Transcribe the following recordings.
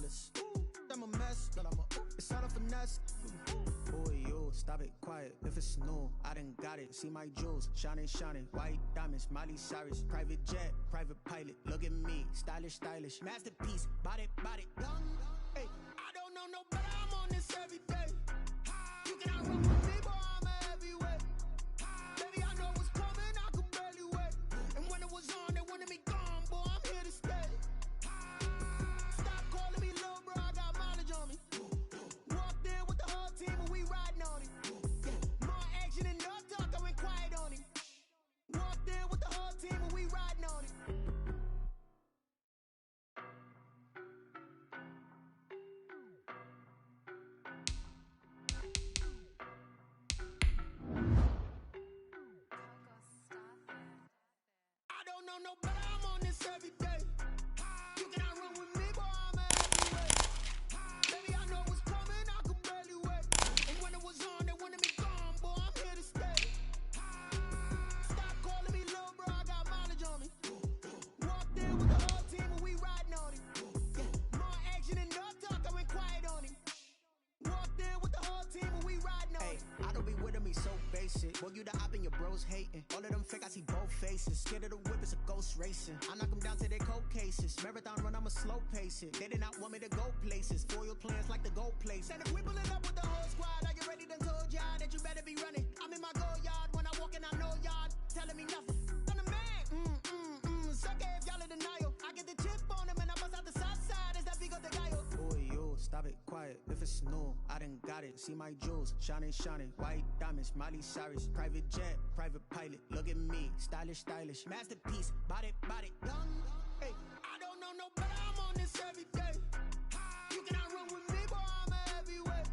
testless. I'm a mess, but it's all a finesse. Boy, you stop it quiet. If it's new, I done got it. See my jewels, shining, shining. White diamonds, Miley Cyrus. Private jet, private pilot. Look at me, stylish, stylish. Masterpiece, body, young. Hey, I don't know no better. I'm on this every day. You cannot run with me, boy. I'm a heavyweight. Baby, I know what's coming. I could barely wait. And when it was on, they wanted me gone, boy. I'm here to stay. Stop calling me little bro. I got mileage on me. Walked in with the whole team and we riding on it. More action and no talk. I went quiet on him. Walked in with the whole team and we riding on it. I don't know no better. I'm on this every day. You cannot run with me, boy. I'm a heavyweight. Baby, I know what's coming. I could barely wait. And when it was on, they wanted me gone, boy. I'm here to stay. Stop calling me little bro. I got mileage on me. Walked in with the whole team and we riding on it. More action and no talk. I went quiet on him. Walked in with the whole team and we riding on it. I don't be with me so basic. Boy, you the op and your bros hating. All of them fake, I see both faces. Scared of the whip, it's a ghost racing. I knock them down to their cold cases. Marathon run, I'ma slow pace it. They did not want me to go places. Foil plans like the gold place. And if we pulling up with the whole squad, are you ready? Done told y'all that you better be running. I'm in my go yard. When I walk in, I know y'all telling me nothing. I'm the man. Suck it if y'all in denial. I get the chip on them and I bust out the south side. Is that big of the guy? Boy, you stop it quiet. If it's new, I done got it. See my jewels, shining, shining. White diamonds, Miley Cyrus. Private jet, private pilot. Look at me, stylish, stylish. Masterpiece, body, young. Hey, I don't know no better. I'm on this every day. You cannot run with me, boy. I'm a heavyweight.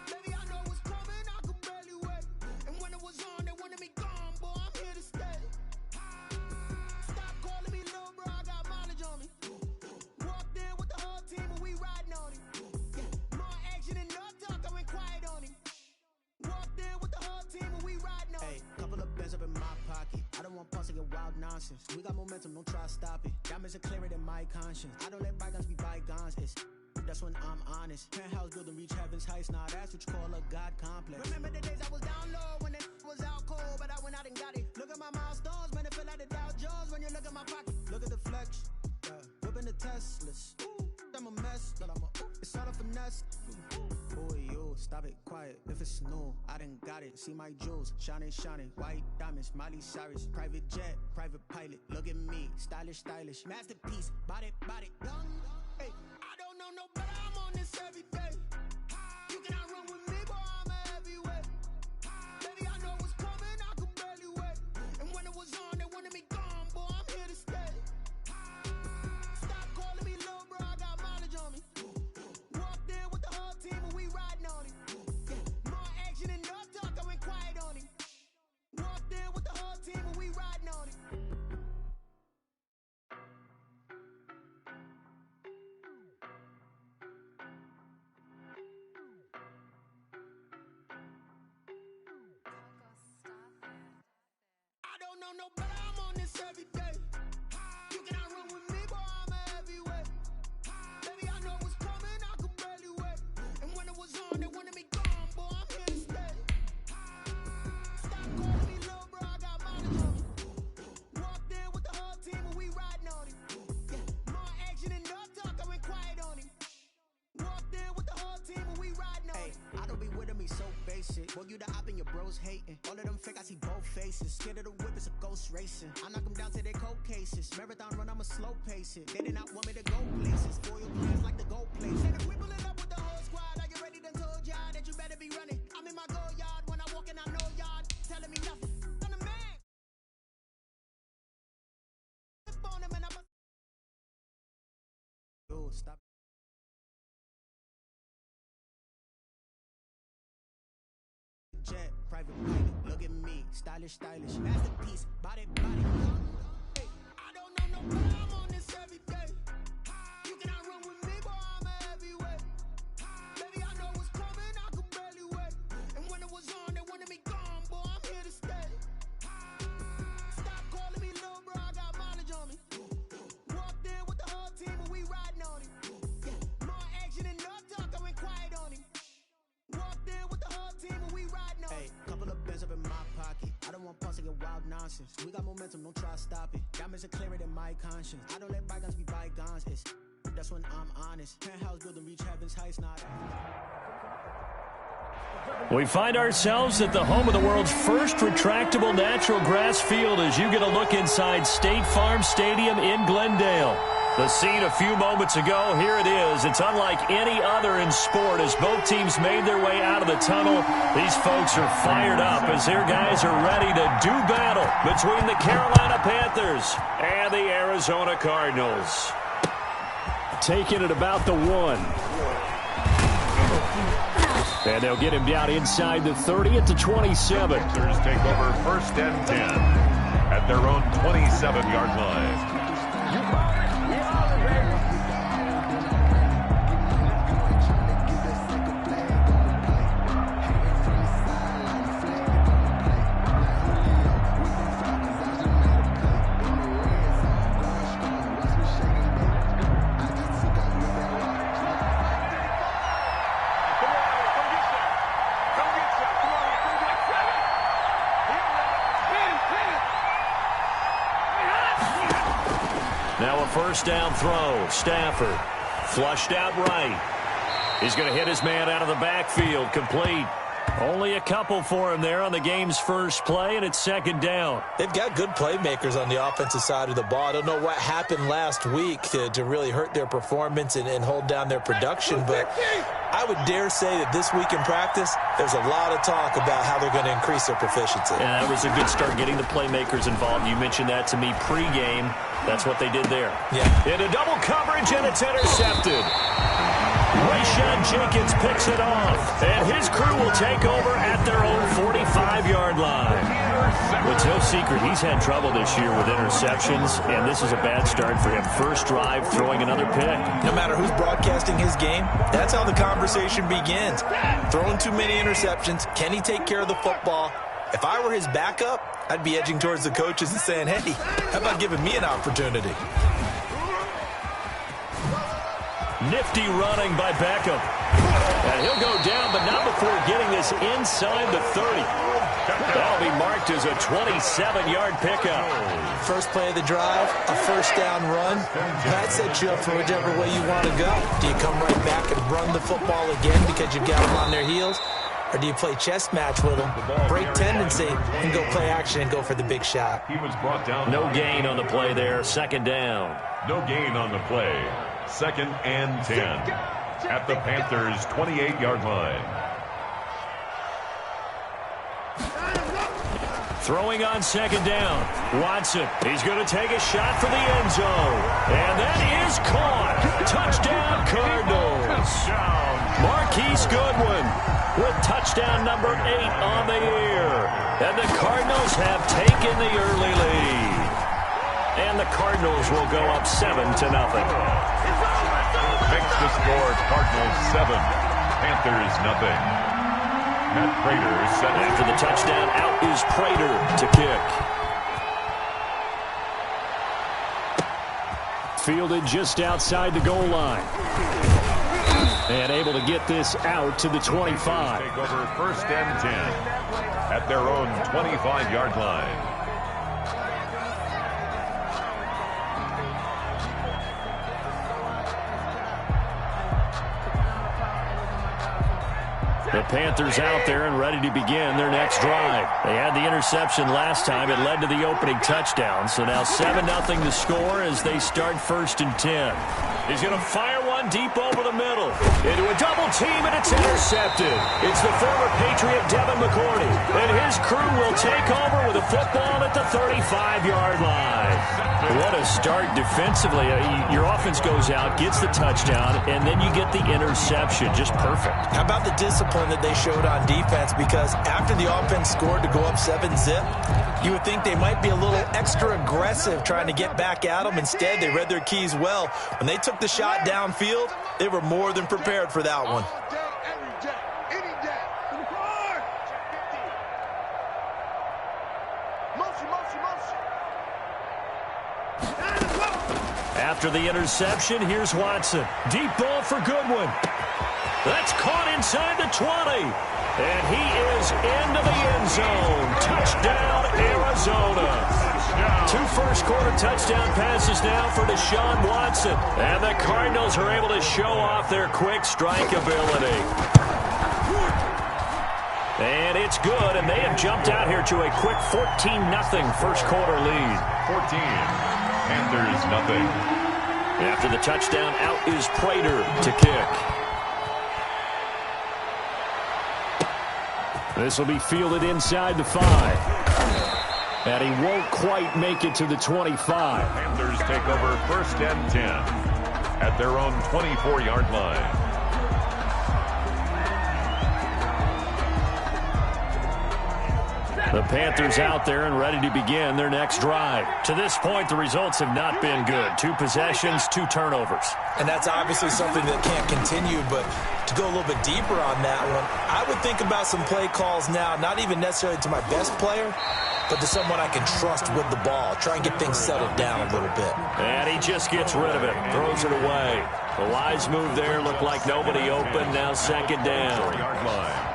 Baby, I know what's coming. I could barely wait. And when it was on, they wanted me gone, boy. I'm here to stay. Stop calling me little bro. I got mileage on me. Walked in with the whole team and we riding on it. More action and no talk. I went quiet on him. Walked in with the whole team and we riding on it. Couple of bands up in my pocket. I don't want pulse to get wild nonsense. We got momentum, don't try to stop it. Diamonds are clearer than my conscience. I don't let bygones be bygones. That's when I'm honest. Penthouse building reach heaven's heights. Now that's what you call a God complex. Remember the days I was down low when it was out cold, but I went out and got it. Look at my milestones, man, it feel like the Dow Jones when you look at my pocket. Look at the flex, whipping the Teslas. I'm a mess, but it's all a finesse. Boy, you stop it quiet. If it's new, I done got it. See my jewels, shining, shining. White diamonds, Miley Cyrus. Private jet, private pilot. Look at me, stylish, stylish. Masterpiece, body, young. Hey, I don't know no better. I'm on this every day. You cannot run with me, boy. I'm a heavyweight. Baby, I know what's coming. I could barely wait. And when it was on, they wanted me gone, boy. I'm here to stay. Stop calling me little bro. I got mileage on me. Walked in with the whole team and we riding on it. More action and no talk. I went quiet on him. Walked in with the whole team and we riding on it. I don't know no better. I'm on this every day. You cannot run with me, boy. I'm a heavyweight. Baby, I know what's coming. I could barely wait. And when it was on, they wanted me gone, boy. I'm here to stay. Stop calling me little bro. I got mileage on me. Walked in with the whole team and we riding on it. More action and no talk. I went quiet on him. Walked in with the whole team and we riding on it. I don't be with me so basic. Boy, you the op and your bros hating. All of them fake, I see both faces. Scared of the whip, it's a ghost racing. I knock them down to their cold cases. Marathon run, I'ma slow pace it. They did not want me to go places. Foil plans like the gold place. And if we pulling up with the whole squad, are you ready? Done told y'all that you better be running. I'm in my go yard. When I walk in, I know y'all telling me nothing. I'm the man. On them and I bust. Yo, stop. Jet, private pilot, look at me, stylish, stylish. Masterpiece, body, young. Hey, I don't know no better. I'm on this every day. You cannot run with me, boy. I'm a heavyweight. Baby, I know what's coming. I could barely wait. And when it was on, they wanted me gone, boy. I'm here to stay. Stop calling me little bro. I got mileage on me. Walked in with the whole team and we riding on it. want pulse to get wild nonsense. We got momentum, don't try to stop it. Diamonds are clearer than my conscience. I don't let bygones be bygones. That's when I'm honest. Penthouse building reach heaven's heights, not. We find ourselves at the home of the world's first retractable natural grass field as you get a look inside State Farm Stadium in Glendale. The scene a few moments ago, here it is. It's unlike any other in sport as both teams made their way out of the tunnel. These folks are fired up as their guys are ready to do battle between the Carolina Panthers and the Arizona Cardinals. Taking it about the 1. And they'll get him down inside the 30 at the 27. Panthers take over 1st and 10 at their own 27-yard line. Now a first down throw. Stafford flushed out right. He's going to hit his man out of the backfield. Complete. Only a couple for him there on the game's first play, and it's 2nd down. They've got good playmakers on the offensive side of the ball. I don't know what happened last week to really hurt their performance and hold down their production, but I would dare say that this week in practice, there's a lot of talk about how they're going to increase their proficiency. Yeah, that was a good start getting the playmakers involved. You mentioned that to me pregame. That's what they did there. Yeah. Into double coverage, and it's intercepted. Rayshon Jenkins picks it off, and his crew will take over at their own 45-yard line. It's no secret he's had trouble this year with interceptions, and this is a bad start for him. First drive, throwing another pick. No matter who's broadcasting his game, that's how the conversation begins. Throwing too many interceptions, can he take care of the football? If I were his backup, I'd be edging towards the coaches and saying, hey, how about giving me an opportunity? Nifty running by Beckham. And he'll go down, but not before getting this inside the 30. That'll be marked as a 27-yard pickup. First play of the drive, a first down run. That sets you up for whichever way you want to go. Do you come right back and run the football again because you've got them on their heels? Or do you play chess match with them, break tendency, and go play action and go for the big shot? He was brought down. No gain on the play there. 2nd down. No gain on the play. 2nd and 10 at the Panthers' 28-yard line. Throwing on 2nd down. Watson. He's going to take a shot for the end zone. And that is caught. Touchdown, Cardinals. Marquise Goodwin with touchdown number 8 on the year. And the Cardinals have taken the early lead. And the Cardinals will go up 7-0. Makes the score Cardinals 7, Panthers nothing. Matt Prater set after the touchdown. Out is Prater to kick. Fielded just outside the goal line. And able to get this out to the 25. Take over 1st and 10 at their own 25-yard line. The Panthers out there and ready to begin their next drive. They had the interception last time. It led to the opening touchdown. So now 7-0 to score as they start 1st and 10. He's going to fire one deep over the middle. Into a double team, and it's intercepted. It's the former Patriot Devin McCourty. And his crew will take over with a football at the 35-yard line. What a start defensively. Your offense goes out, gets the touchdown, and then you get the interception. Just perfect. How about the discipline that they showed on defense? Because after the offense scored to go up 7-0, you would think they might be a little extra aggressive trying to get back at them. Instead, they read their keys well. When they took the shot downfield, they were more than prepared for that one. After the interception, here's Watson. Deep ball for Goodwin. That's caught inside the 20. And he is into the end zone. Touchdown, Arizona. 2 first-quarter touchdown passes now for Deshaun Watson. And the Cardinals are able to show off their quick strike ability. And it's good, and they have jumped out here to a quick 14-0 first-quarter lead. 14. Panthers nothing. After the touchdown, out is Prater to kick. This will be fielded inside the 5. And he won't quite make it to the 25. Panthers take over first and 10 at their own 24-yard line. The Panthers out there and ready to begin their next drive. To this point, the results have not been good. 2 possessions, 2 turnovers. And that's obviously something that can't continue, but to go a little bit deeper on that one, I would think about some play calls now, not even necessarily to my best player, but to someone I can trust with the ball. Try and get things settled down a little bit. And he just gets rid of it, throws it away. The wise move there, looked like nobody open, now second down. 4-yard line.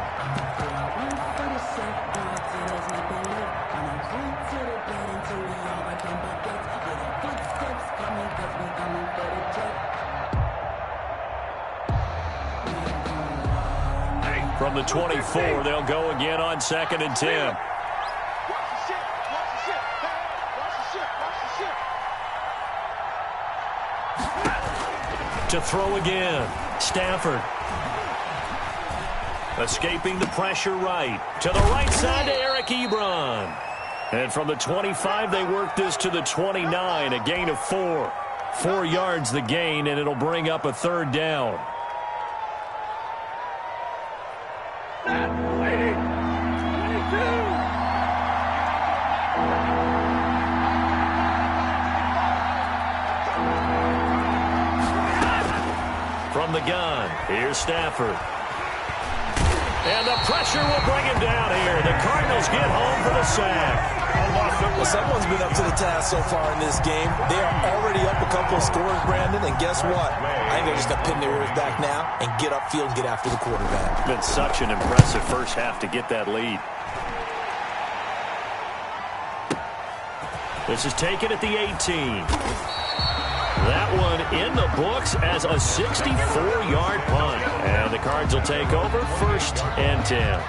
From the 24, they'll go again on second and 10. To throw again, Stafford. Escaping the pressure right. To the right side to Eric Ebron. And from the 25, they work this to the 29, a gain of 4. 4 yards the gain, and it'll bring up a third down. From the gun, here's Stafford. And the pressure will bring him down here. The Cardinals get home for the sack. Well, someone's been up to the task so far in this game. They are already up a couple of scores, Brandon, and guess what? I think they're just going to pin their ears back now and get upfield and get after the quarterback. It's been such an impressive first half to get that lead. This is taken at the 18. That one in the books as a 64-yard punt. And the Cards will take over first and 10.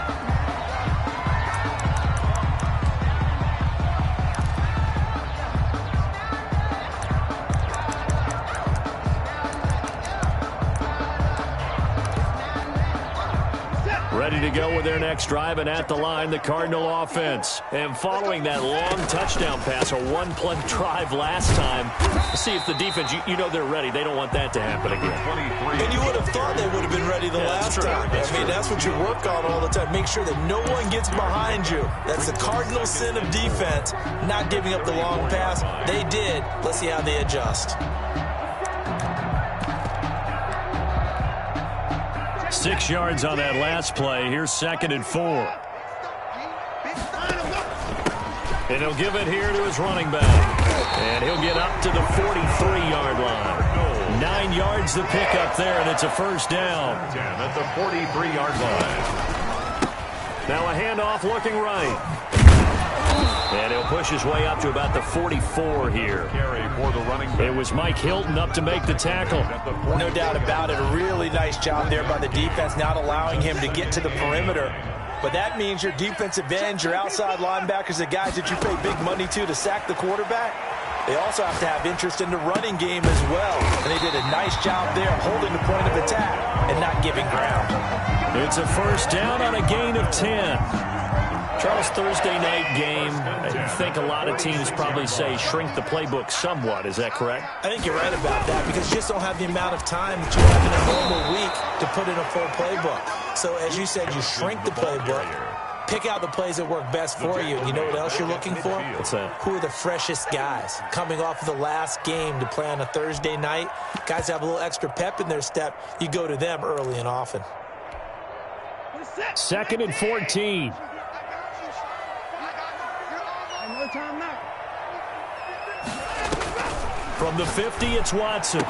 Ready to go with their next drive, and at the line, the Cardinal offense. And following that long touchdown pass, a one-play drive last time, see if the defense, you know they're ready. They don't want that to happen again. And you would have thought they would have been ready the last time. That's what you work on all the time. Make sure that no one gets behind you. That's the cardinal sin of defense, not giving up the long pass. They did. Let's see how they adjust. 6 yards on that last play. Here's second and 4. And he'll give it here to his running back. And he'll get up to the 43-yard line. 9 yards to pick up there, and it's a first down. At the 43-yard line. Now a handoff looking right. And he'll push his way up to about the 44 here. Carry for the running back. It was Mike Hilton up to make the tackle. No doubt about it. A really nice job there by the defense, not allowing him to get to the perimeter. But that means your defensive ends, your outside linebackers, the guys that you pay big money to sack the quarterback, they also have to have interest in the running game as well. And they did a nice job there holding the point of attack and not giving ground. It's a first down on a gain of 10. Charles, Thursday night game, I think a lot of teams probably say shrink the playbook somewhat. Is that correct? I think you're right about that because you just don't have the amount of time that you have in a normal week to put in a full playbook. So as you said, you shrink the playbook, pick out the plays that work best for you. You know what else you're looking for? What's that? Who are the freshest guys coming off of the last game to play on a Thursday night? Guys have a little extra pep in their step. You go to them early and often. Second and 14. From the 50, it's Watson.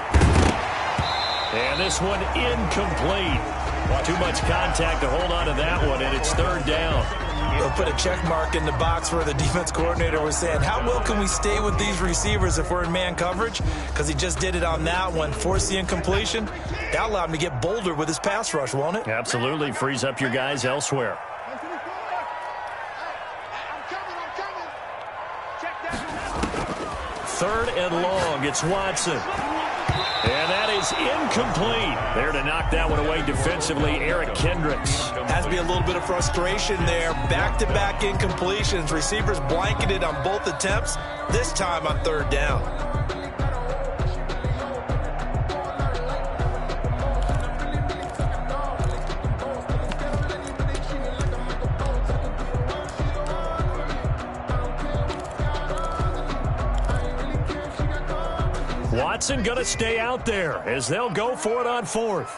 And this one incomplete. Too much contact to hold on to that one, and it's third down. They'll put a check mark in the box where the defense coordinator was saying, how well can we stay with these receivers if we're in man coverage? Because he just did it on that one, forced the incompletion. That allowed him to get bolder with his pass rush, won't it? Absolutely. Frees up your guys elsewhere. Third and long. It's Watson. And that is incomplete. There to knock that one away defensively, Eric Kendricks. Has to be a little bit of frustration there. Back-to-back incompletions. Receivers blanketed on both attempts, this time on third down. Watson going to stay out there as they'll go for it on fourth.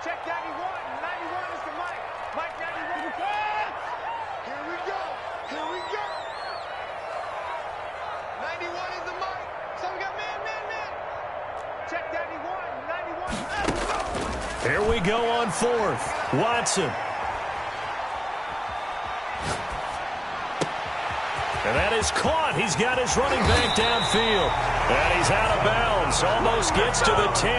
Check 91. 91 is the Mike. Mike 91. Here we go. Here we go. 91 is the Mike. So we got man. Check 91. 91. Here we go on fourth. Watson. And that is caught. He's got his running back downfield. And he's out of bounds. Almost gets to the 10.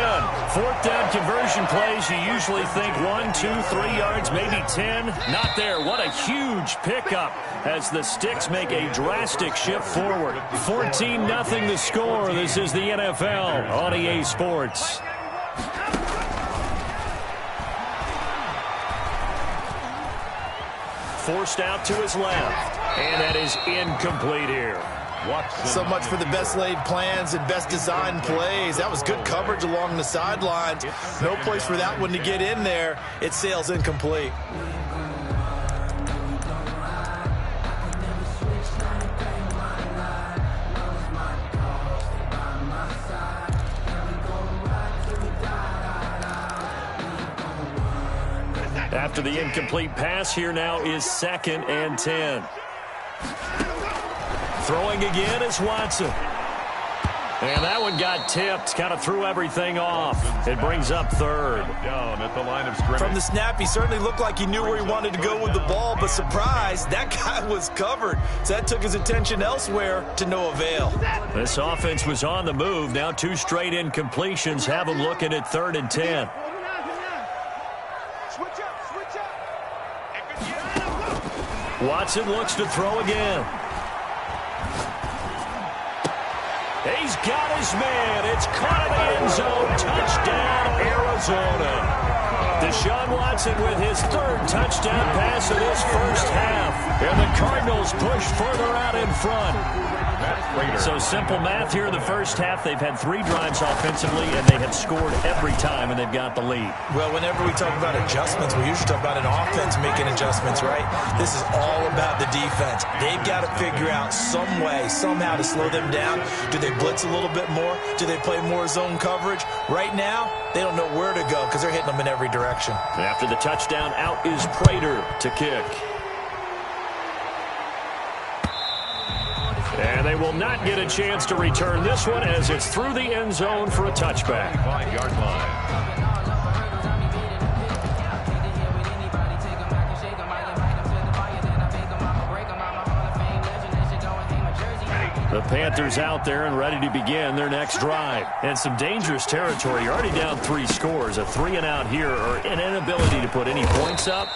Fourth down conversion plays. You usually think 1, 2, 3 yards, maybe 10. Not there. What a huge pickup as the Sticks make a drastic shift forward. 14-0 the score. This is the NFL on EA Sports. Forced out to his left. And that is incomplete here. So much for the best laid plans and best designed plays. That was good coverage along the sidelines. No place for that one to get in there. It sails incomplete. After the incomplete pass, here now is 2nd and 10. Throwing again is Watson. And that one got tipped, kind of threw everything off. It brings up third. Down at the line of scrimmage. From the snap, he certainly looked like he knew where he wanted to go with the ball, but surprise, that guy was covered. So that took his attention elsewhere to no avail. This offense was on the move. Now 2 straight incompletions have them looking at 3rd and 10. Watson looks to throw again. He's got his man. It's caught in the end zone. Touchdown, Arizona. Deshaun Watson with his 3rd touchdown pass of this first half. And the Cardinals push further out in front. So simple math here in the first half. They've had 3 drives offensively, and they have scored every time, and they've got the lead. Well, whenever we talk about adjustments, we usually talk about an offense making adjustments, right? This is all about the defense. They've got to figure out some way, somehow to slow them down. Do they blitz a little bit more? Do they play more zone coverage? Right now, they don't know where to go because they're hitting them in every direction. After the touchdown, out is Prater to kick. And they will not get a chance to return this one as it's through the end zone for a touchback. 5-yard line. The Panthers out there and ready to begin their next drive. And some dangerous territory. You're already down 3 scores. A 3-and-out here or an inability to put any points up.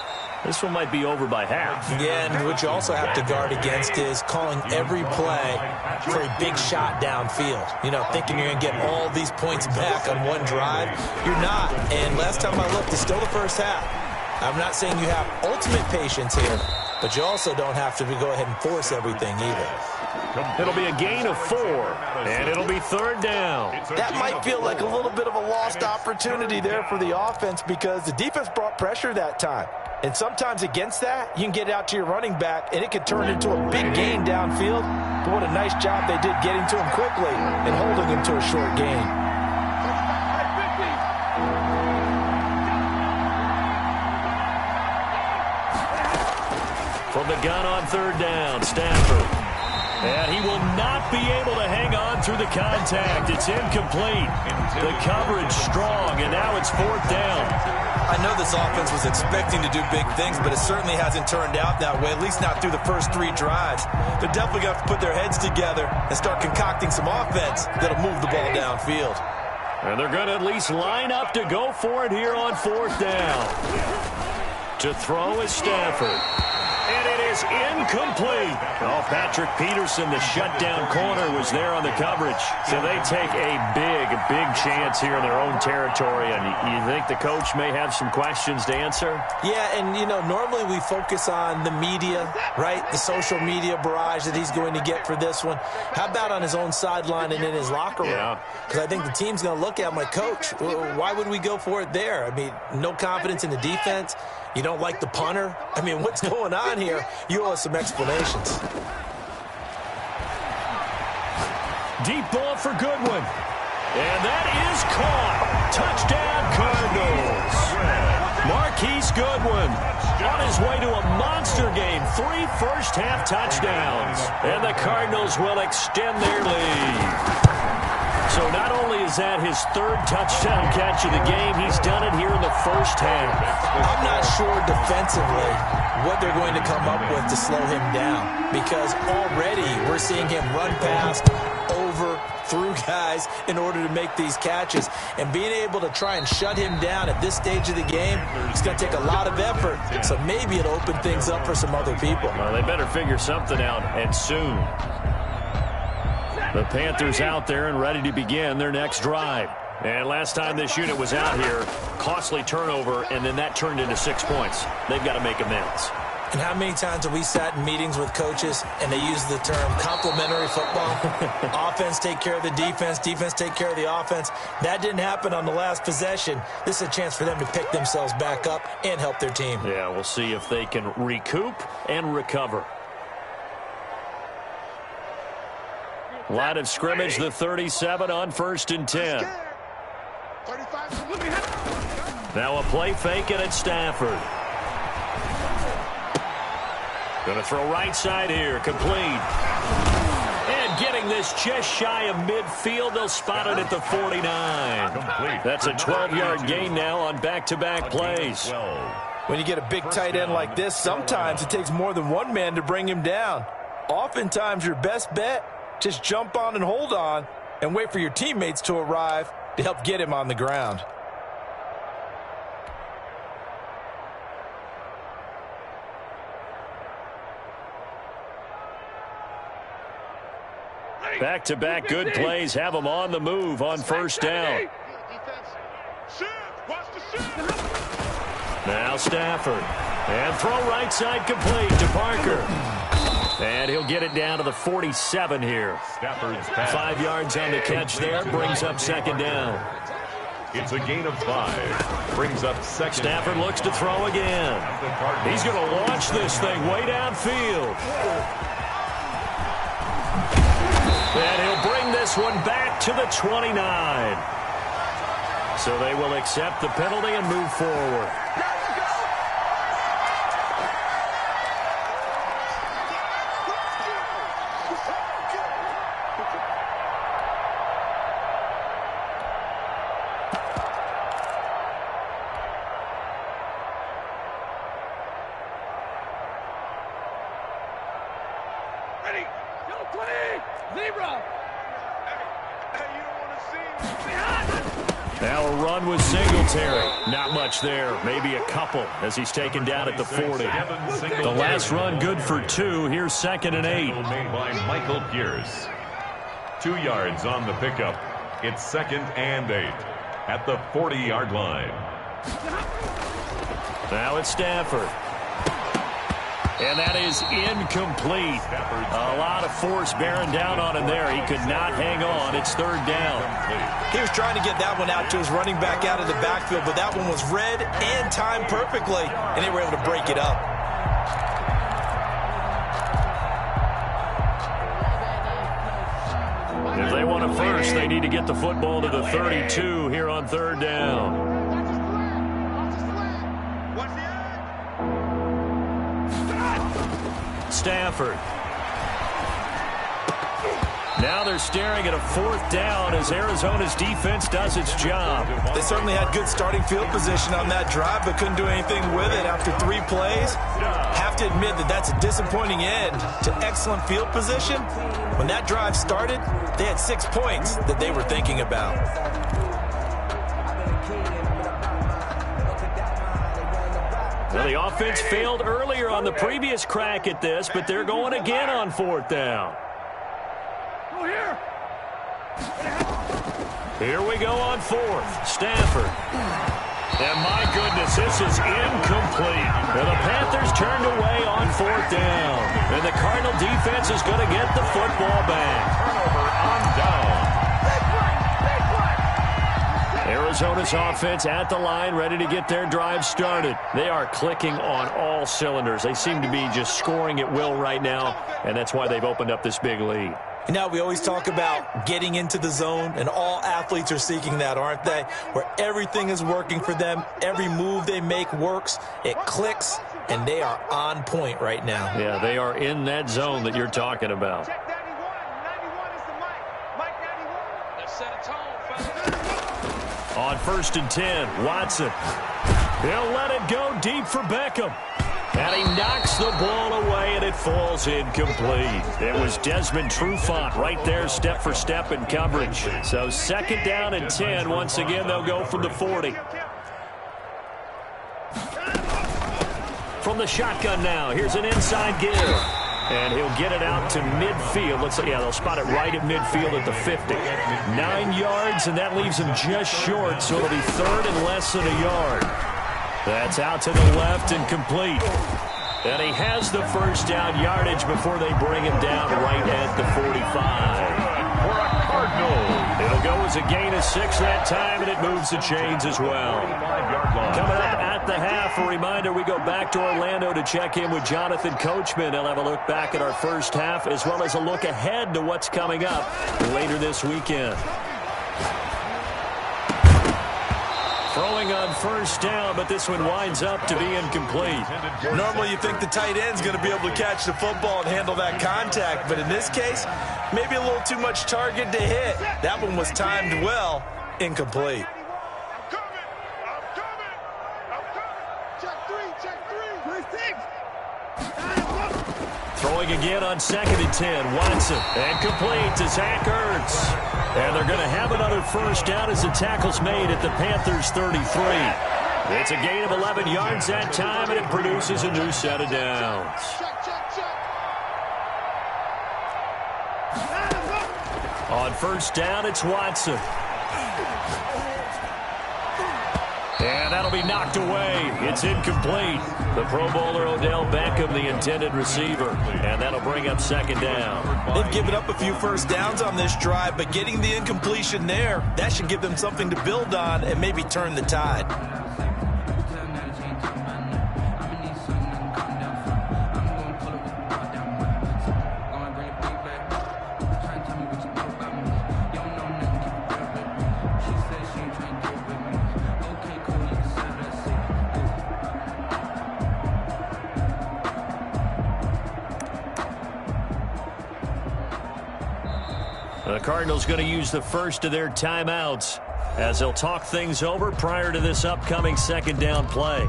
This one might be over by half. Yeah, and what you also have to guard against is calling every play for a big shot downfield. You know, thinking you're going to get all these points back on one drive. You're not. And last time I looked, it's still the first half. I'm not saying you have ultimate patience here, but you also don't have to go ahead and force everything either. It'll be a gain of 4, and it'll be 3rd down. That might feel like a little bit of a lost opportunity there for the offense because the defense brought pressure that time. And sometimes against that, you can get it out to your running back, and it could turn into a big gain downfield. But what a nice job they did getting to him quickly and holding him to a short gain. From the gun on 3rd down, Stafford. And he will not be able to hang on through the contact. It's incomplete. The coverage strong, and now it's 4th down. I know this offense was expecting to do big things, but it certainly hasn't turned out that way, at least not through the first 3 drives. They're definitely going to have to put their heads together and start concocting some offense that'll move the ball downfield. And they're going to at least line up to go for it here on 4th down. To throw is Stafford. And it is incomplete. Oh, Patrick Peterson, the shutdown corner, was there on the coverage. So they take a big chance here in their own territory. And you think the coach may have some questions to answer? Yeah, and, you know, normally we focus on the media, right? The social media barrage that he's going to get for this one. How about on his own sideline and in his locker room? Because I think the team's going to look at him like, Coach, why would we go for it there? I mean, no confidence in the defense. You don't like the punter? I mean, what's going on here? You owe us some explanations. Deep ball for Goodwin. And that is caught. Touchdown, Cardinals. Marquise Goodwin on his way to a monster game. 3 first-half touchdowns. And the Cardinals will extend their lead. So not only is that his 3rd touchdown catch of the game, he's done it here in the first half. I'm not sure defensively what they're going to come up with to slow him down, because already we're seeing him run past, over, through guys in order to make these catches. And being able to try and shut him down at this stage of the game, it's going to take a lot of effort. So maybe it'll open things up for some other people. Well, they better figure something out, and soon. The Panthers out there and ready to begin their next drive. And last time this unit was out here, costly turnover, and then that turned into 6 points. They've got to make amends. And how many times have we sat in meetings with coaches and they use the term complementary football? Offense take care of the defense, defense take care of the offense. That didn't happen on the last possession. This is a chance for them to pick themselves back up and help their team. Yeah, we'll see if they can recoup and recover. Line of scrimmage, the 37 on 1st and 10. Now a play fake, and it's Stafford. Going to throw right side here, complete. And getting this just shy of midfield, they'll spot it at the 49. That's a 12-yard gain now on back-to-back plays. When you get a big tight end like this, sometimes it takes more than one man to bring him down. Oftentimes your best bet, just jump on and hold on and wait for your teammates to arrive to help get him on the ground. Back-to-back good plays have them on the move on 1st down. Now Stafford. And throw right side complete to Parker. And he'll get it down to the 47 here. 5 yards on the catch there. Brings up 2nd down. It's a gain of 5. Brings up 2nd. Stafford looks to throw again. He's going to launch this thing way downfield. And he'll bring this one back to the 29. So they will accept the penalty and move forward. Now a run with Singletary. Not much there. Maybe a couple as he's taken down at the 40. The last run good for 2. Here's 2nd and 8. Made by Michael Pierce. 2 yards on the pickup. It's 2nd and 8 at the 40-yard line. Now it's Stafford. And that is incomplete. A lot of force bearing down on him there. He could not hang on. It's 3rd down. He was trying to get that one out to his running back out of the backfield, but that one was read and timed perfectly, and they were able to break it up. If they want a first, they need to get the football to the 32 here on 3rd down. Stafford. Now they're staring at a 4th down as Arizona's defense does its job. They certainly had good starting field position on that drive, but couldn't do anything with it after 3 plays. Have to admit that that's a disappointing end to excellent field position. When that drive started, they had 6 points that they were thinking about. Well, the offense failed earlier on the previous crack at this, but they're going again on 4th down. Here we go on 4th. Stafford. And my goodness, this is incomplete. And the Panthers turned away on 4th down. And the Cardinal defense is going to get the football back. Turnover on down. Arizona's offense at the line, ready to get their drive started. They are clicking on all cylinders. They seem to be just scoring at will right now, and that's why they've opened up this big lead. Now, we always talk about getting into the zone, and all athletes are seeking that, aren't they? Where everything is working for them, every move they make works, it clicks, and they are on point right now. Yeah, they are in that zone that you're talking about. On 1st and 10, Watson. He'll let it go deep for Beckham. And he knocks the ball away, and it falls incomplete. It was Desmond Trufant right there, step for step in coverage. So 2nd down and 10. Once again, they'll go from the 40. From the shotgun now, here's an inside give. And he'll get it out to midfield. Looks like, yeah, they'll spot it right at midfield at the 50. 9 yards, and that leaves him just short, so it'll be 3rd and less than a yard. That's out to the left and complete. And he has the 1st down yardage before they bring him down right at the 45. For a Cardinal. It'll go as a gain of 6 that time, and it moves the chains as well. Coming up at the half, a reminder, we go back to Orlando to check in with Jonathan Coachman. He'll have a look back at our first half, as well as a look ahead to what's coming up later this weekend. Throwing on 1st down, but this one winds up to be incomplete. Normally you think the tight end's going to be able to catch the football and handle that contact, but in this case, maybe a little too much target to hit. That one was timed well, incomplete. Throwing again on 2nd and 10. Watson. And complete to Zach Ertz. And they're going to have another 1st down as the tackle's made at the Panthers' 33. It's a gain of 11 yards that time, and it produces a new set of downs. On 1st down, it's Watson. And that'll be knocked away. It's incomplete. The Pro Bowler Odell Beckham, the intended receiver. And that'll bring up 2nd down. They've given up a few 1st downs on this drive, but getting the incompletion there, that should give them something to build on and maybe turn the tide. The Cardinals going to use the first of their timeouts as they'll talk things over prior to this upcoming 2nd down play.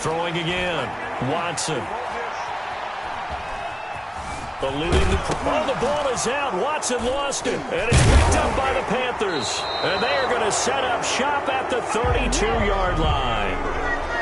Throwing again. Watson. The ball is out. Watson lost it. And it's picked up by the Panthers. And they are going to set up shop at the 32-yard line.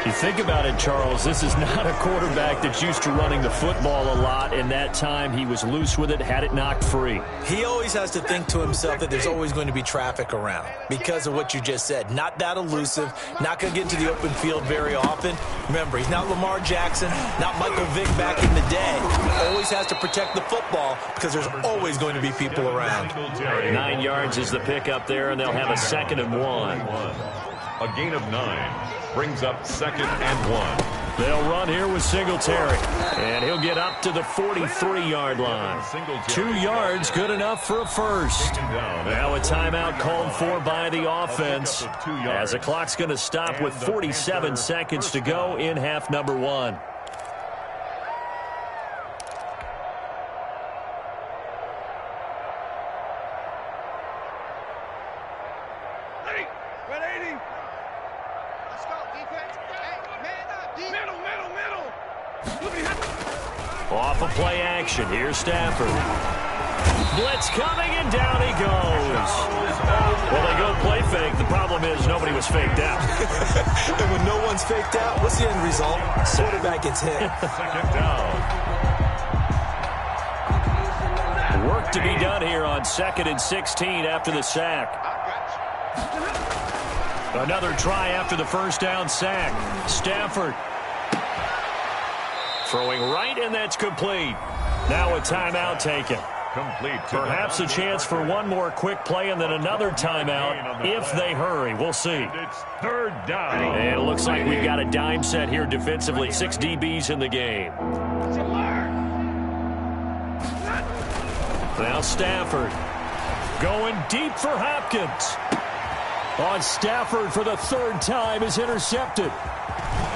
You think about it, Charles, this is not a quarterback that's used to running the football a lot, and that time he was loose with it, had it knocked free. He always has to think to himself that there's always going to be traffic around because of what you just said. Not that elusive, not going to get into the open field very often. Remember, he's not Lamar Jackson, not Michael Vick back in the day. He always has to protect the football because there's always going to be people around. 9 yards is the pickup there, and they'll have a 2nd and 1. A gain of 9 brings up 2nd and 1. They'll run here with Singletary, and he'll get up to the 43-yard line. 2 yards, good enough for a first. Now a timeout called for by the offense, as the clock's going to stop with 47 seconds to go in half number 1. Off of play action. Here's Stafford. Blitz coming, and down he goes. Well, they go play fake. The problem is nobody was faked out. And when no one's faked out, what's the end result? Quarterback gets hit. 2nd down. Work to be done here on 2nd and 16 after the sack. Another try after the first down sack. Stafford throwing right, and that's complete. Now a timeout taken. Complete. Perhaps a chance for one more quick play and then another timeout if they hurry. We'll see. It's 3rd down. And it looks like we've got a dime set here defensively. 6 DBs in the game. Now Stafford going deep for Hopkins. On Stafford for the 3rd time is intercepted.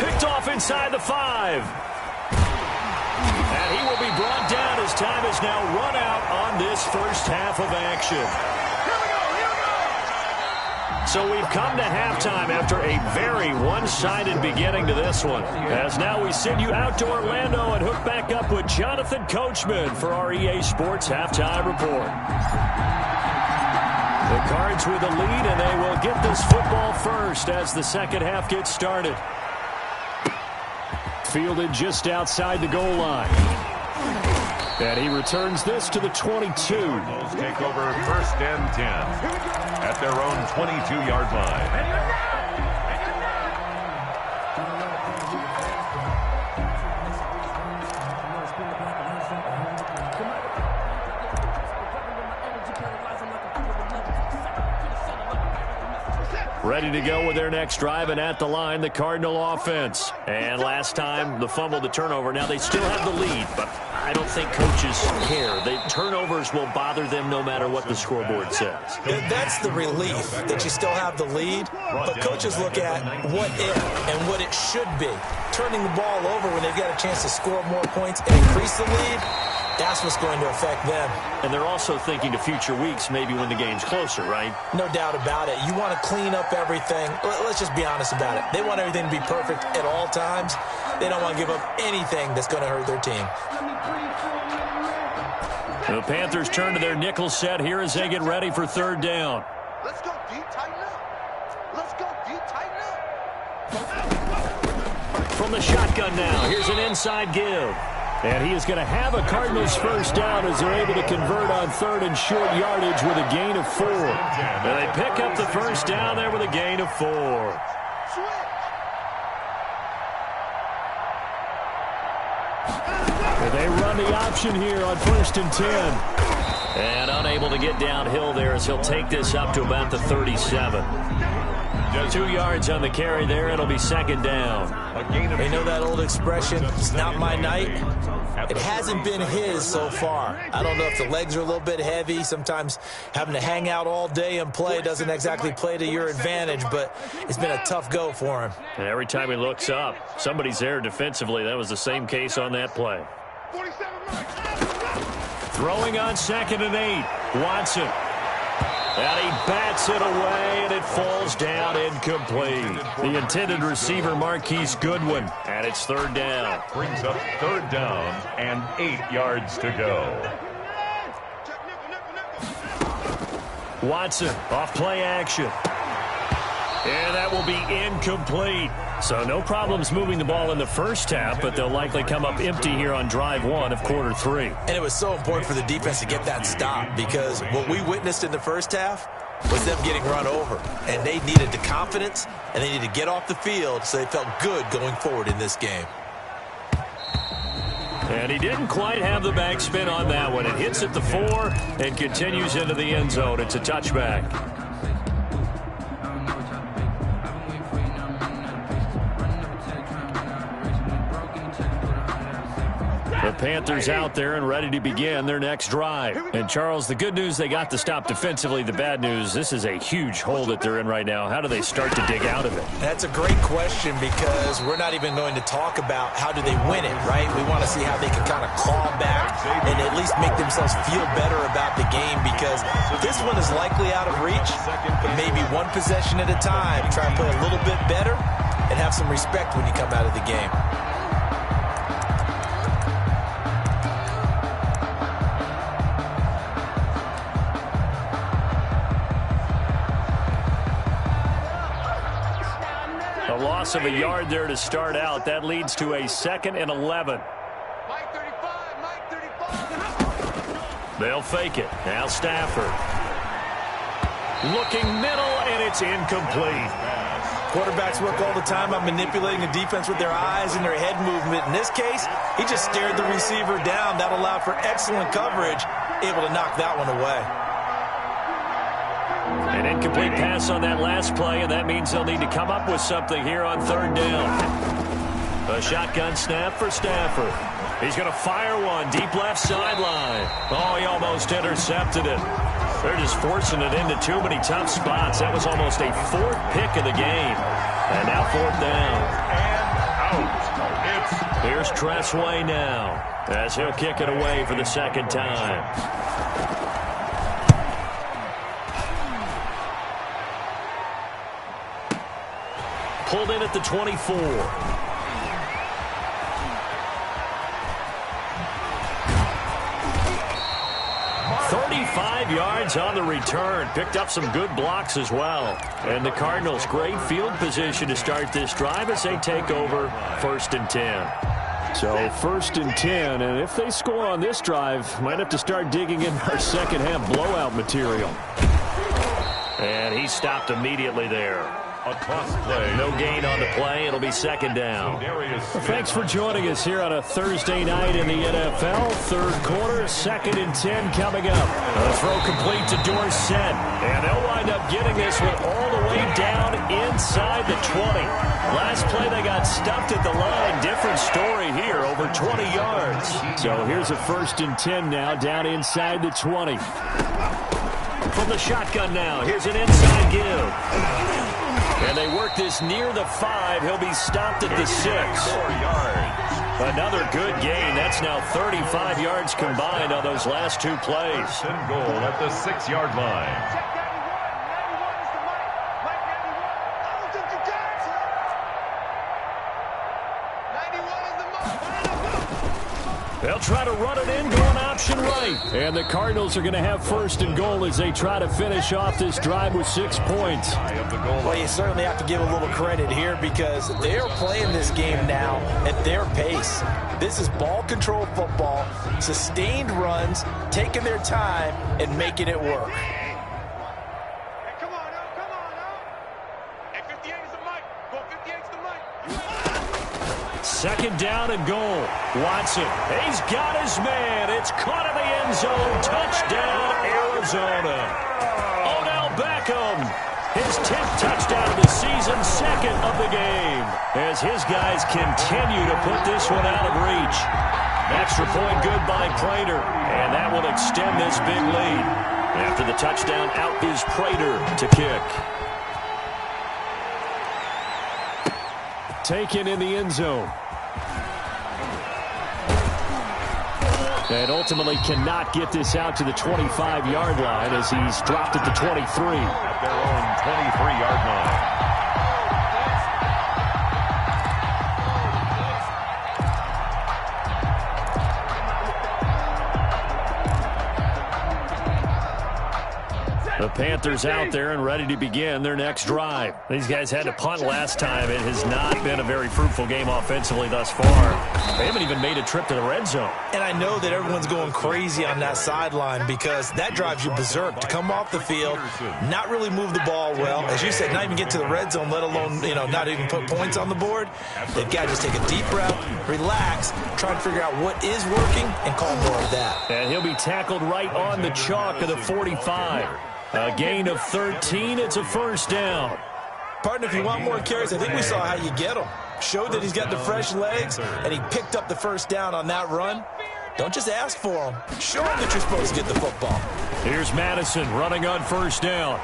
Picked off inside the 5. And he will be brought down as time is now run out on this first half of action. So we've come to halftime after a very one-sided beginning to this one. As now we send you out to Orlando and hook back up with Jonathan Coachman for our EA Sports Halftime Report. The Cards with the lead, and they will get this football first as the second half gets started. Fielded just outside the goal line. And he returns this to the 22. Cardinals take over 1st and 10 at their own 22-yard line. Ready to go with their next drive, and at the line, the Cardinal offense. And last time, the fumble, the turnover. Now they still have the lead, but I don't think coaches care. The turnovers will bother them no matter what the scoreboard says. That's the relief that you still have the lead, but coaches look at what if and what it should be. Turning the ball over when they've got a chance to score more points and increase the lead, that's what's going to affect them. And they're also thinking to future weeks, maybe when the game's closer, right? No doubt about it. You want to clean up everything. Let's just be honest about it. They want everything to be perfect at all times. They don't want to give up anything that's going to hurt their team. The Panthers turn to their nickel set here as they get ready for 3rd down. Let's go deep, tighten up. Let's go deep, tighten up. From the shotgun now, here's an inside give. And he is going to have a Cardinals first down as they're able to convert on 3rd and short yardage with a gain of 4. And they pick up the first down there with a gain of 4. And they run the option here on 1st and 10. And unable to get downhill there as he'll take this up to about the 37. Just 2 yards on the carry there. It'll be 2nd down. They know that old expression, it's not my night. It hasn't been his so far. I don't know if the legs are a little bit heavy. Sometimes having to hang out all day and play doesn't exactly play to your advantage, but it's been a tough go for him. And every time he looks up, somebody's there defensively. That was the same case on that play. Throwing on 2nd and 8. Watson. And he bats it away, and it falls down incomplete. The intended receiver, Marquise Goodwin, and it's 3rd down. Brings up 3rd down and 8 yards to go. Watson off play action. And that will be incomplete. So no problems moving the ball in the first half, but they'll likely come up empty here on drive one of quarter three. And it was so important for the defense to get that stop, because what we witnessed in the first half was them getting run over. And they needed the confidence, and they needed to get off the field so they felt good going forward in this game. And he didn't quite have the backspin on that one. It hits at the 4 and continues into the end zone. It's a touchback. The Panthers out there and ready to begin their next drive. And, Charles, the good news, they got the stop defensively. The bad news, this is a huge hole that they're in right now. How do they start to dig out of it? That's a great question, because we're not even going to talk about how do they win it, right? We want to see how they can kind of claw back and at least make themselves feel better about the game, because this one is likely out of reach, but maybe one possession at a time. Try and play a little bit better and have some respect when you come out of the game. Loss of a yard there to start out. That leads to a 2nd and 11. Mike 35, Mike 35. They'll fake it. Now Stafford. Looking middle, and it's incomplete. Quarterbacks work all the time on manipulating the defense with their eyes and their head movement. In this case, he just stared the receiver down. That allowed for excellent coverage, able to knock that one away. An incomplete pass on that last play, and that means they'll need to come up with something here on 3rd down. A shotgun snap for Stafford. He's going to fire one deep left sideline. Oh, he almost intercepted it. They're just forcing it into too many tough spots. That was almost a 4th pick of the game. And now 4th down. And out. Here's Tressway now, as he'll kick it away for the 2nd time. Pulled in at the 24. 35 yards on the return. Picked up some good blocks as well. And the Cardinals, great field position to start this drive as they take over 1st and 10. So 1st and 10, and if they score on this drive, might have to start digging in our second half blowout material. And he stopped immediately there. A toss play. No gain on the play. It'll be 2nd down. Well, thanks for joining us here on a Thursday night in the NFL. 3rd quarter, 2nd and 10 coming up. A throw complete to Dorsett. And they'll wind up getting this one all the way down inside the 20. Last play they got stuffed at the line. Different story here, over 20 yards. So here's a 1st and 10 now, down inside the 20. From the shotgun now, here's an inside give. And they work this near the 5. He'll be stopped at the 6. 4 yards. Another good gain. That's now 35 yards combined on those last 2 plays. 1st and goal at the 6-yard line. They'll try to run it in, going option right. And the Cardinals are going to have 1st and goal as they try to finish off this drive with 6 points. Well, you certainly have to give a little credit here, because they're playing this game now at their pace. This is ball control football, sustained runs, taking their time, and making it work. Come on now. Hey, 58 is the mic. Go 58 is the mic. 2nd down and goal. Watson, he's got his man. It's caught in the end zone. Touchdown, Arizona. Odell Beckham, his 10th touchdown of the season, 2nd of the game, as his guys continue to put this one out of reach. Extra point good by Prater, and that will extend this big lead. After the touchdown, out is Prater to kick. Taken in the end zone. And ultimately cannot get this out to the 25-yard line as he's dropped at the 23. At their own 23-yard line. The Panthers out there and ready to begin their next drive. These guys had to punt last time. It has not been a very fruitful game offensively thus far. They haven't even made a trip to the red zone. And I know that everyone's going crazy on that sideline because that drives you berserk. To come off the field, not really move the ball well. As you said, not even get to the red zone, let alone, not even put points on the board. They've got to just take a deep breath, relax, try to figure out what is working, and call more of that. And he'll be tackled right on the chalk of the 45. A gain of 13. It's a first down. Partner, if you want more carries, I think we saw how you get them. Showed that he's got the fresh legs, and he picked up the first down on that run. Don't just ask for them. Show them that you're supposed to get the football. Here's Madison running on first down.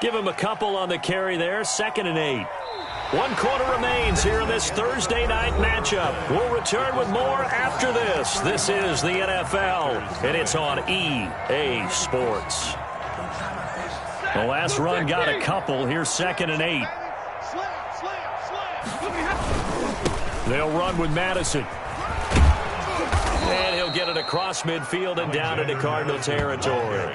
Give him a couple on the carry there. 2nd and 8. 1 quarter remains here in this Thursday night matchup. We'll return with more after this. This is the NFL, and it's on EA Sports. The last run got a couple. Here's 2nd and 8. They'll run with Madison. And he'll get it across midfield and down into Cardinal territory.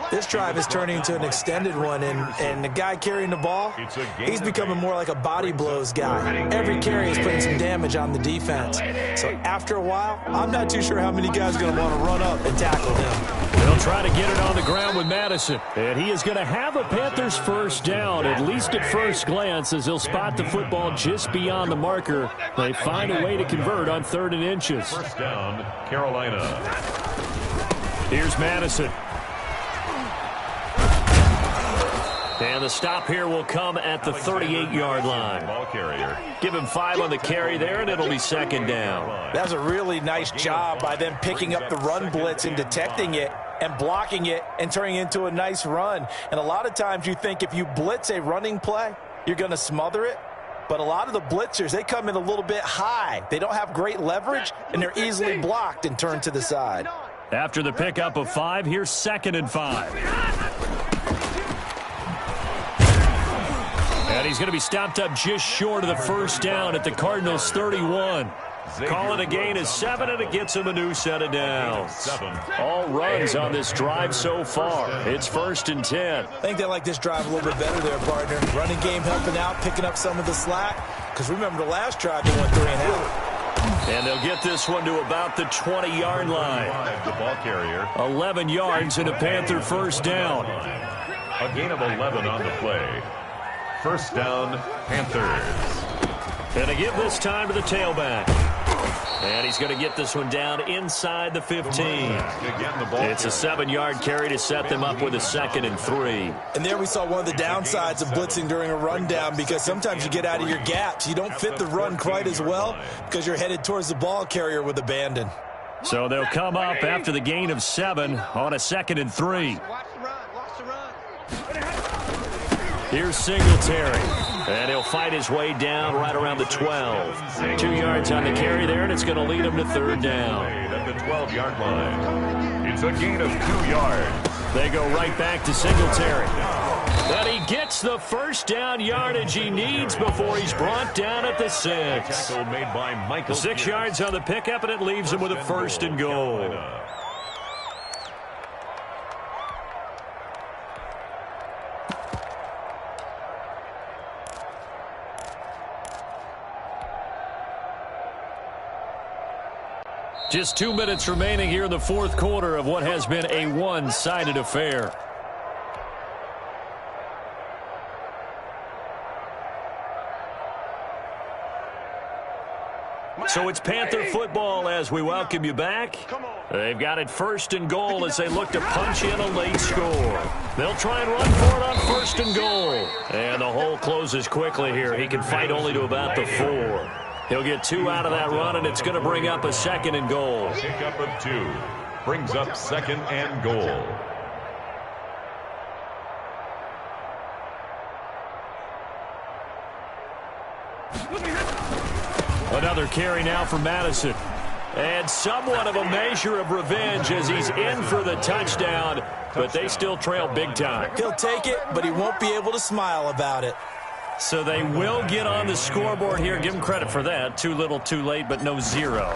This drive is turning into an extended one, and the guy carrying the ball, he's becoming more like a body blows guy. Every carry is putting some damage on the defense. So after a while, I'm not too sure how many guys are going to want to run up and tackle him. They'll try to get it on the ground with Madison. And he is going to have a Panthers first down, at least at first glance, as he'll spot the football just beyond the marker. They find a way to convert on 3rd and inches. First down, Carolina. Here's Madison. And the stop here will come at the 38-yard line. Ball carrier. Give him 5 on the carry there, and it'll be 2nd down. That was a really nice job by them picking up the run blitz and detecting it and blocking it and turning it into a nice run. And a lot of times you think if you blitz a running play, you're going to smother it. But a lot of the blitzers, they come in a little bit high. They don't have great leverage, and they're easily blocked and turned to the side. After the pickup of 5, here's 2nd and 5. And he's going to be stopped up just short of the first down at the Cardinals' 31. Call it a gain of 7, and it gets him a new set of downs. All runs on this drive so far. It's 1st and 10. I think they like this drive a little bit better there, partner. Running game helping out, picking up some of the slack. Because remember the last drive, they went 3 and out. And they'll get this one to about the 20-yard line. The ball carrier. 11 yards and a Panther first down. A gain of 11 on the play. First down, Panthers. And they give this time to the tailback. And he's going to get this one down inside the 15. It's a 7-yard carry to set them up with a 2nd and 3. And there we saw one of the downsides of blitzing during a rundown, because sometimes you get out of your gaps. You don't fit the run quite as well because you're headed towards the ball carrier with abandon. So they'll come up after the gain of 7 on a 2nd and 3. Here's Singletary, and he'll fight his way down right around the 12. 2 yards on the carry there, and it's going to lead him to 3rd down. At the 12-yard line. It's a gain of 2 yards. They go right back to Singletary. And he gets the first down yardage he needs before he's brought down at the 6. Made by Michael 6 yards on the pickup, and it leaves him with a 1st and goal. Just 2 minutes remaining here in the 4th quarter of what has been a one-sided affair. So it's Panther football as we welcome you back. They've got it 1st and goal as they look to punch in a late score. They'll try and run for it on 1st and goal. And the hole closes quickly here. He can fight only to about the 4. He'll get 2 out of that run, and it's going to bring up a 2nd and goal. Pickup of 2 brings up 2nd and goal. Another carry now for Madison. And somewhat of a measure of revenge as he's in for the touchdown, but they still trail big time. He'll take it, but he won't be able to smile about it. So they will get on the scoreboard here. Give him credit for that. Too little, too late, but no 0.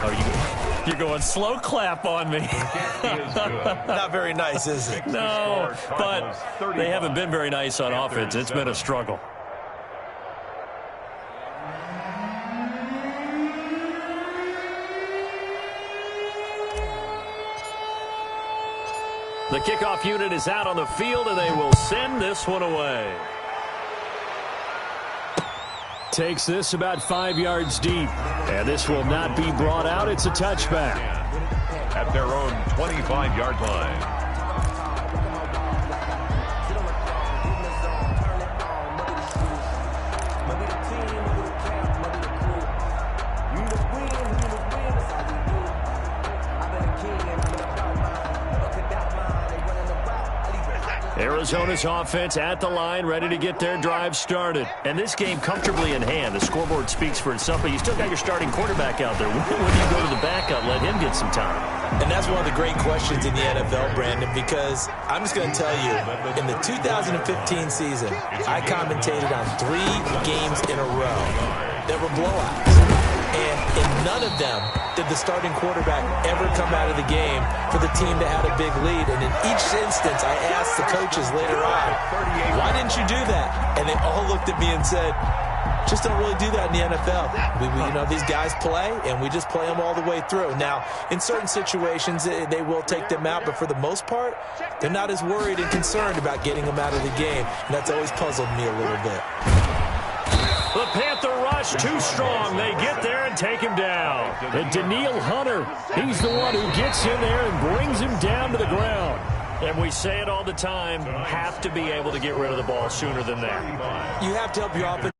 Oh, you You're going, slow clap on me. Not very nice, is it? No, but they haven't been very nice on offense. It's been a struggle. The kickoff unit is out on the field, and they will send this one away. Takes this about 5 yards deep. And this will not be brought out. It's a touchback. At their own 25-yard line. Arizona's offense at the line, ready to get their drive started. And this game comfortably in hand. The scoreboard speaks for itself, but you still got your starting quarterback out there. When do you go to the backup, let him get some time? And that's one of the great questions in the NFL, Brandon, because I'm just going to tell you, in the 2015 season, I commentated on 3 games in a row that were blowouts. And in none of them did the starting quarterback ever come out of the game for the team that had a big lead. And in each instance, I asked the coaches later on, why didn't you do that? And they all looked at me and said, just don't really do that in the NFL. These guys play, and we just play them all the way through. Now, in certain situations, they will take them out, but for the most part, they're not as worried and concerned about getting them out of the game. And that's always puzzled me a little bit. The Panther rush too strong. They get there and take him down. And Daniil Hunter, he's the one who gets in there and brings him down to the ground. And we say it all the time, have to be able to get rid of the ball sooner than that. You have to help your offense